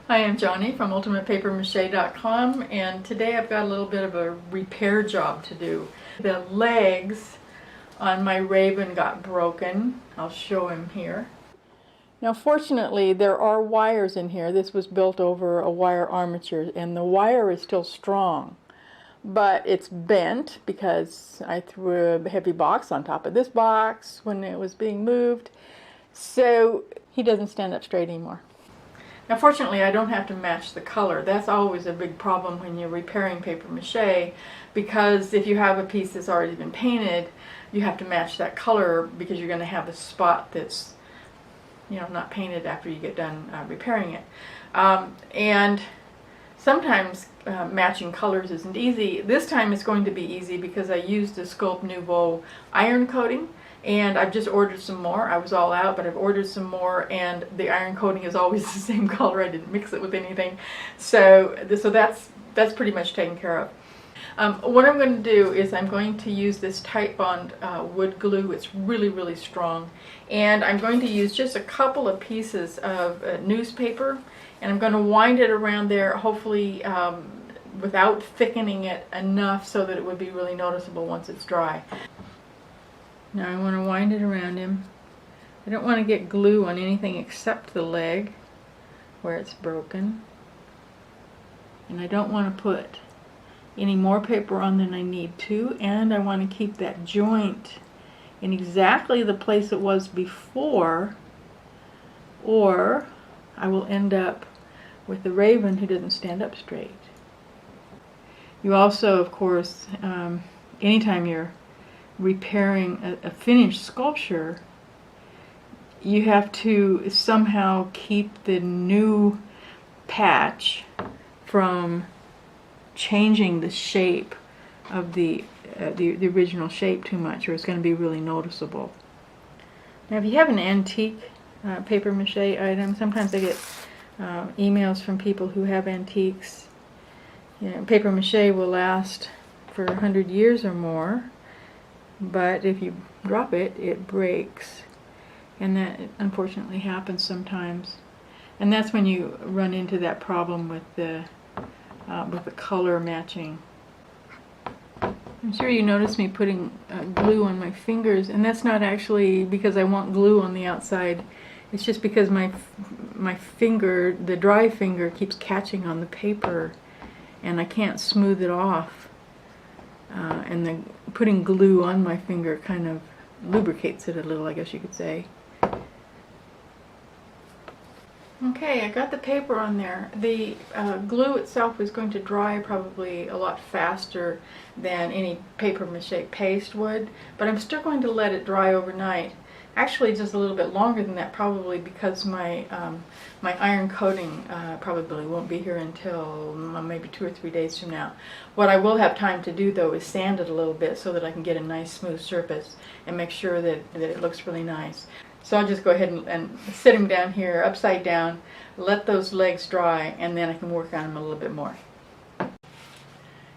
Hi, I'm Johnny from UltimatePapier-mâché.com, and today I've got a little bit of a repair job to do. The legs on my Raven got broken. I'll show him here. Now fortunately there are wires in here. This was built over a wire armature and the wire is still strong. But it's bent because I threw a heavy box on top of this box when it was being moved. So he doesn't stand up straight anymore. Now fortunately I don't have to match the color. That's always a big problem when you're repairing papier-mâché, because if you have a piece that's already been painted, you have to match that color because you're going to have a spot that's, you know, not painted after you get done repairing it. And sometimes matching colors isn't easy. This time it's going to be easy because I used the Sculpt Nouveau Iron Coating, and I've just ordered some more. I was all out, but I've ordered some more, and the iron coating is always the same color. I didn't mix it with anything. So that's pretty much taken care of. What I'm going to do is I'm going to use this Tight Bond wood glue. It's really, really strong. And I'm going to use just a couple of pieces of newspaper, and I'm going to wind it around there, hopefully without thickening it enough so that it would be really noticeable once it's dry. Now I want to wind it around him. I don't want to get glue on anything except the leg where it's broken. And I don't want to put any more paper on than I need to, and I want to keep that joint in exactly the place it was before, or I will end up with the Raven who doesn't stand up straight. You also, of course, anytime you're repairing a finished sculpture, you have to somehow keep the new patch from changing the shape of the original shape too much, or it's going to be really noticeable. Now if you have an antique papier-mâché item, sometimes I get emails from people who have antiques. You know, papier-mâché will last for 100 years or more, but if you drop it, it breaks, and that unfortunately happens sometimes. And that's when you run into that problem with the color matching. I'm sure you noticed me putting glue on my fingers, and that's not actually because I want glue on the outside. It's just because my finger, the dry finger, keeps catching on the paper, and I can't smooth it off. And then putting glue on my finger kind of lubricates it a little, I guess you could say. Okay, I got the paper on there. The glue itself is going to dry probably a lot faster than any papier-mâché paste would, but I'm still going to let it dry overnight. Actually, just a little bit longer than that, probably, because my my iron coating probably won't be here until maybe 2 or 3 days from now. What I will have time to do, though, is sand it a little bit so that I can get a nice smooth surface and make sure that it looks really nice. So I'll just go ahead and sit him down here upside down, let those legs dry, and then I can work on him a little bit more.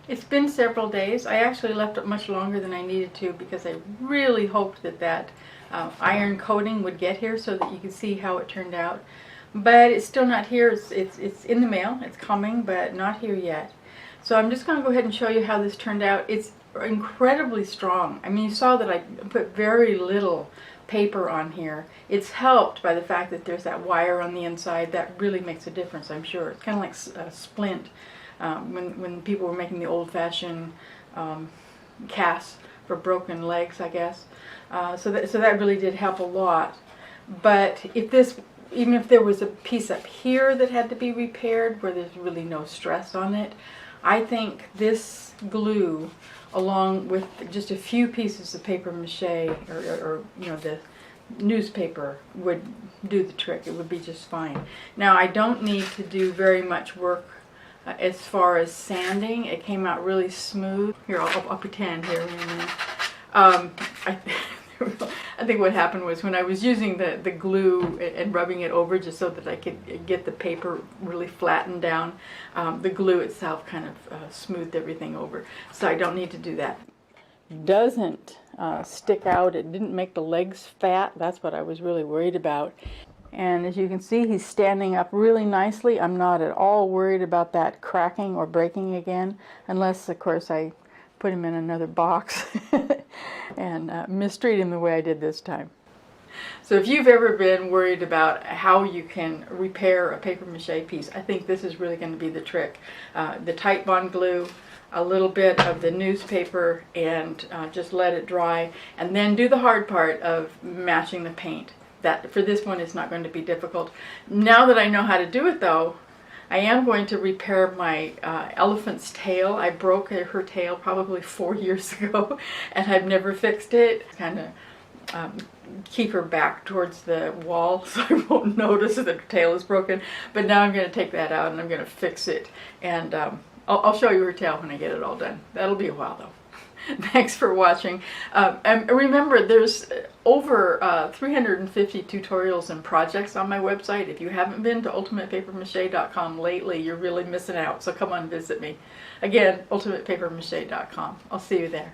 It's been several days. I actually left it much longer than I needed to because I really hoped that iron coating would get here so that you could see how it turned out. But it's still not here. It's in the mail. It's coming, but not here yet. So I'm just going to go ahead and show you how this turned out. It's incredibly strong. I mean, you saw that I put very little paper on here. It's helped by the fact that there's that wire on the inside. That really makes a difference, I'm sure. It's kind of like a splint when people were making the old-fashioned casts for broken legs, I guess. So that really did help a lot. But even if there was a piece up here that had to be repaired where there's really no stress on it, I think this glue, along with just a few pieces of papier-mâché or you know, the newspaper, would do the trick. It would be just fine. Now I don't need to do very much work as far as sanding. It came out really smooth. Here, I'll pretend here in a minute. I think what happened was when I was using the glue and rubbing it over just so that I could get the paper really flattened down, the glue itself kind of smoothed everything over. So I don't need to do that. Doesn't stick out. It didn't make the legs fat. That's what I was really worried about. And as you can see, he's standing up really nicely. I'm not at all worried about that cracking or breaking again, unless, of course, I put him in another box and mistreat him the way I did this time. So if you've ever been worried about how you can repair a papier-mâché piece, I think this is really going to be the trick. The Titebond glue, a little bit of the newspaper, and just let it dry, and then do the hard part of matching the paint. That for this one is not going to be difficult. Now that I know how to do it though, I am going to repair my elephant's tail. I broke her tail probably 4 years ago and I've never fixed it. Kind of keep her back towards the wall so I won't notice that her tail is broken. But now I'm going to take that out and I'm going to fix it. And I'll show you her tail when I get it all done. That'll be a while though. Thanks for watching. And remember, there's over 350 tutorials and projects on my website. If you haven't been to ultimatepapermache.com lately, you're really missing out. So come on, visit me. Again, ultimatepapermache.com. I'll see you there.